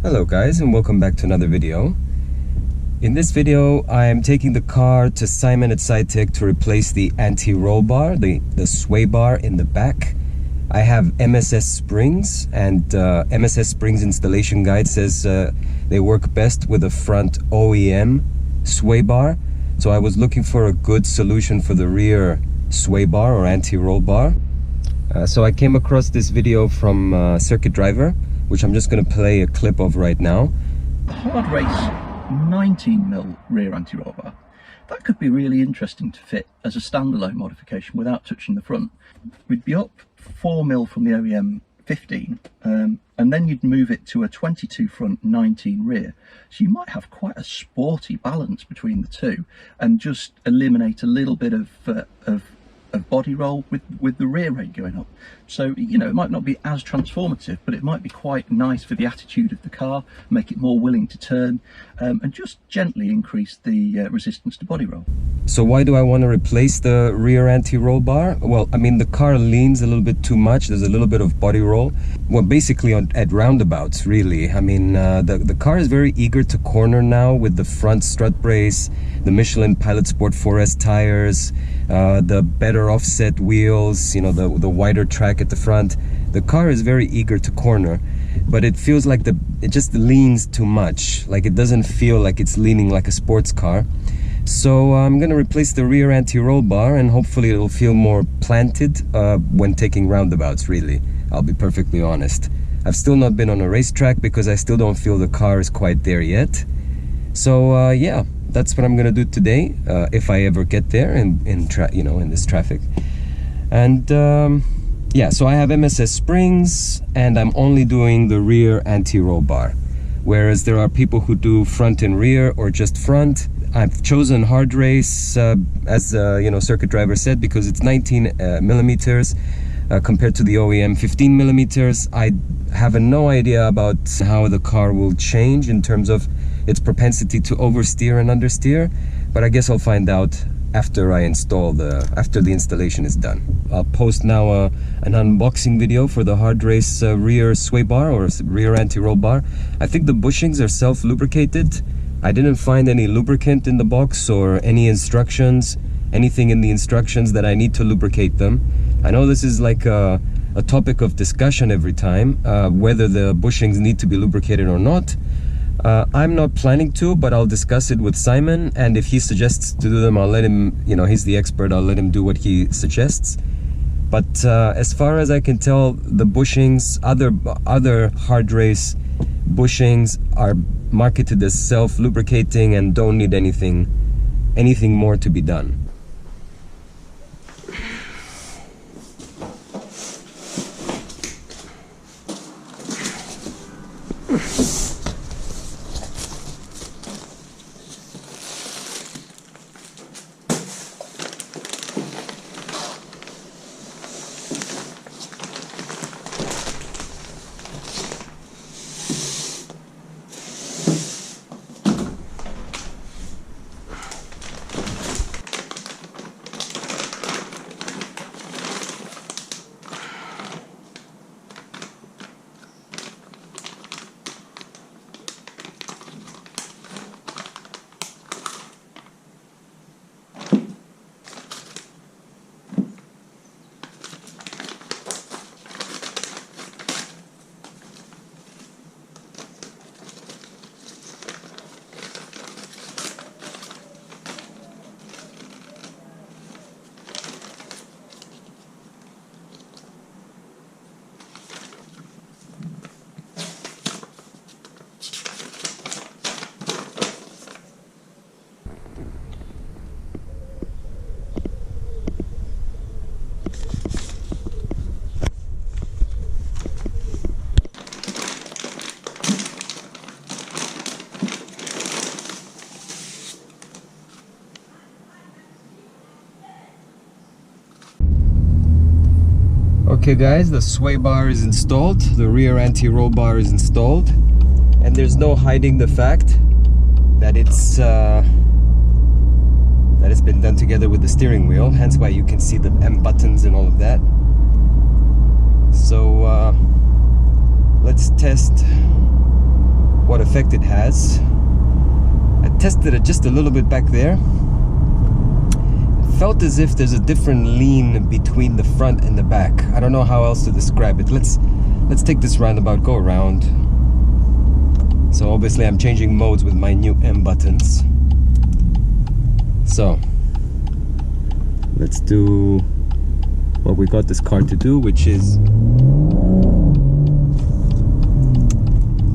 Hello guys, and welcome back to another video. In this video I am taking the car to Simon at SciTech to replace the anti-roll bar, the sway bar in the back. I have MSS springs, and MSS springs installation guide says they work best with a front OEM sway bar. So I was looking for a good solution for the rear sway bar or anti-roll bar. So I came across this video from Circuit Driver, which I'm just going to play a clip of right now. The Hardrace 19mm rear anti-roll bar. That could be really interesting to fit as a standalone modification without touching the front. We'd be up 4mm from the OEM 15, and then you'd move it to a 22 front, 19 rear. So you might have quite a sporty balance between the two and just eliminate a little bit of body roll with the rear rate going up. So, you know, it might not be as transformative, but it might be quite nice for the attitude of the car, make it more willing to turn, and just gently increase the resistance to body roll. So why do I want to replace the rear anti-roll bar? Well, I mean, the car leans a little bit too much. There's a little bit of body roll. Well, basically at roundabouts, really. I mean, the car is very eager to corner now with the front strut brace, the Michelin Pilot Sport 4S tires, the better offset wheels, you know, the wider track at the front. The car is very eager to corner, but it feels like it just leans too much. Like, it doesn't feel like it's leaning like a sports car. So I'm gonna replace the rear anti-roll bar, and hopefully it'll feel more planted when taking roundabouts, really. I'll be perfectly honest. I've still not been on a racetrack because I still don't feel the car is quite there yet. So yeah, that's what I'm gonna do today, if I ever get there in this traffic. And yeah, so I have MSS springs, and I'm only doing the rear anti-roll bar, whereas there are people who do front and rear or just front. I've chosen Hardrace, as Circuit Driver said, because it's 19 millimeters compared to the OEM 15 millimeters. I have no idea about how the car will change in terms of its propensity to oversteer and understeer, but I guess I'll find out after the installation is done. I'll post now an unboxing video for the Hardrace rear sway bar or rear anti-roll bar. I think the bushings are self-lubricated. I didn't find any lubricant in the box or any instructions, anything in the instructions that I need to lubricate them. I know this is like a topic of discussion every time, whether the bushings need to be lubricated or not. I'm not planning to, but I'll discuss it with Simon, and if he suggests to do them, I'll let him, he's the expert, I'll let him do what he suggests. But as far as I can tell, the bushings, other Hardrace bushings are marketed as self-lubricating and don't need anything more to be done. Okay guys, the sway bar is installed, the rear anti-roll bar is installed, and there's no hiding the fact that it's been done together with the steering wheel, hence why you can see the M buttons and all of that. So let's test what effect it has. I tested it just a little bit back there. It felt as if there's a different lean between the front and the back. I don't know how else to describe it. Let's take this roundabout, go around. So obviously I'm changing modes with my new M buttons. So let's do what we got this car to do, which is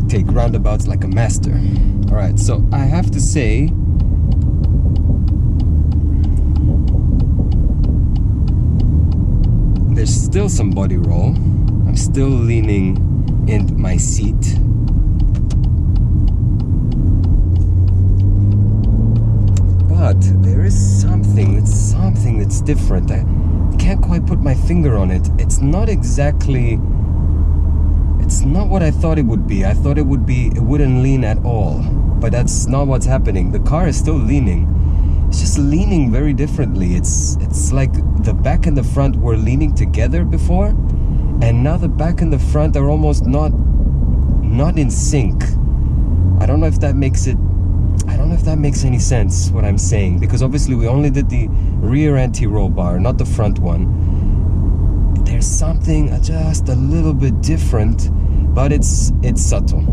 take roundabouts like a master. Alright, so I have to say, there's still some body roll. I'm still leaning in my seat. But there is something that's different. I can't quite put my finger on it. It's not what I thought it would be. I thought it wouldn't lean at all, but that's not what's happening. The car is still leaning. It's just leaning very differently. It's like the back and the front were leaning together before, and now the back and the front are almost not in sync. I don't know if that makes any sense, what I'm saying, because obviously we only did the rear anti-roll bar, not the front one. There's something just a little bit different, but it's subtle.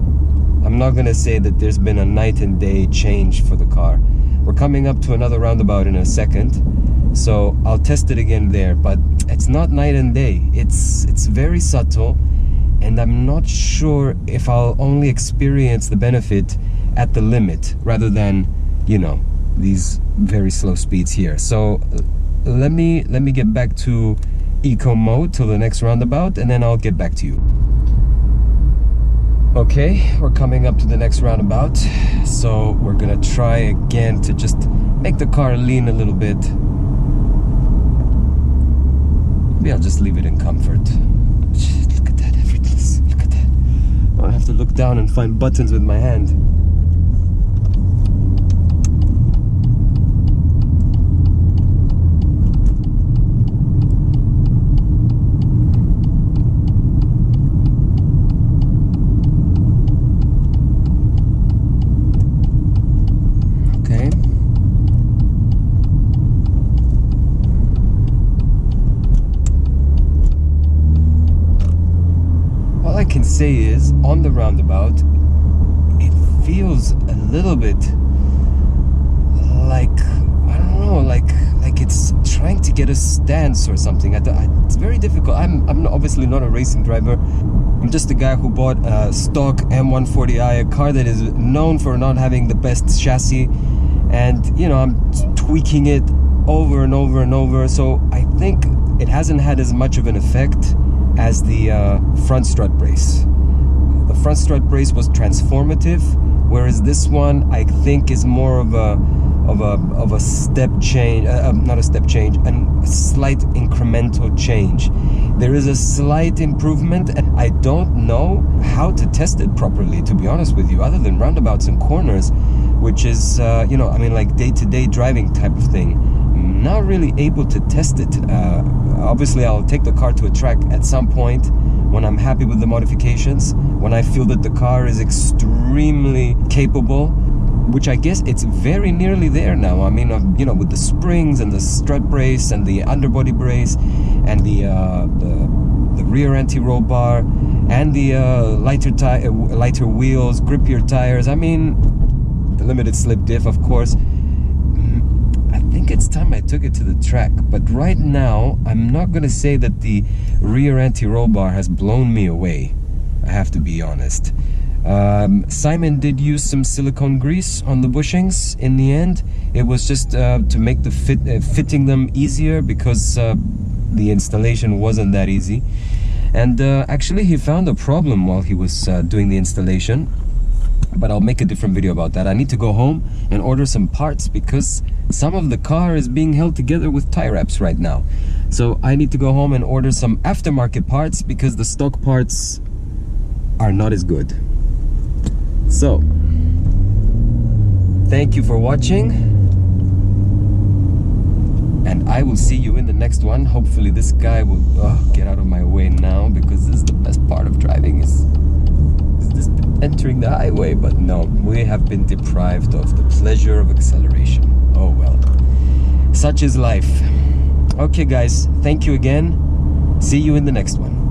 I'm not gonna say that there's been a night and day change for the car. We're coming up to another roundabout in a second, so I'll test it again there, but it's not night and day. It's very subtle, and I'm not sure if I'll only experience the benefit at the limit rather than, you know, these very slow speeds here. So let me get back to eco mode till the next roundabout, and then I'll get back to you. Okay, we're coming up to the next roundabout, so we're gonna try again to just make the car lean a little bit. Maybe I'll just leave it in comfort. Look at that, effortless. Look at that. I don't have to look down and find buttons with my hand. Say is on the roundabout it feels a little bit like, I don't know, like it's trying to get a stance or something. It's very difficult. I'm obviously not a racing driver. I'm just a guy who bought a stock M140i, a car that is known for not having the best chassis, and you know, I'm tweaking it over and over and over, so I think it hasn't had as much of an effect as the front strut brace. The front strut brace was transformative, whereas this one I think is more of a step change, not a step change, and a slight incremental change. There is a slight improvement, and I don't know how to test it properly, to be honest with you, other than roundabouts and corners, which is you know, I mean, like day-to-day driving type of thing. I'm not really able to test it. Obviously I'll take the car to a track at some point when I'm happy with the modifications, when I feel that the car is extremely capable, which I guess it's very nearly there now. I mean, you know, with the springs and the strut brace and the underbody brace and the rear anti-roll bar and the lighter wheels, grippier tires. I mean, the limited slip diff, of course. I think it's time I took it to the track, but right now I'm not gonna say that the rear anti-roll bar has blown me away. I have to be honest. Simon did use some silicone grease on the bushings in the end. It was just to make the fitting them easier, because the installation wasn't that easy. And actually he found a problem while he was doing the installation, but I'll make a different video about that. I need to go home and order some parts, because some of the car is being held together with tie wraps right now. So I need to go home and order some aftermarket parts, because the stock parts are not as good. So thank you for watching, and I will see you in the next one. Hopefully this guy will get out of my way now, because this is the best part of driving, is just entering the highway, but no, we have been deprived of the pleasure of acceleration. Oh well, such is life. Okay guys, thank you again. See you in the next one.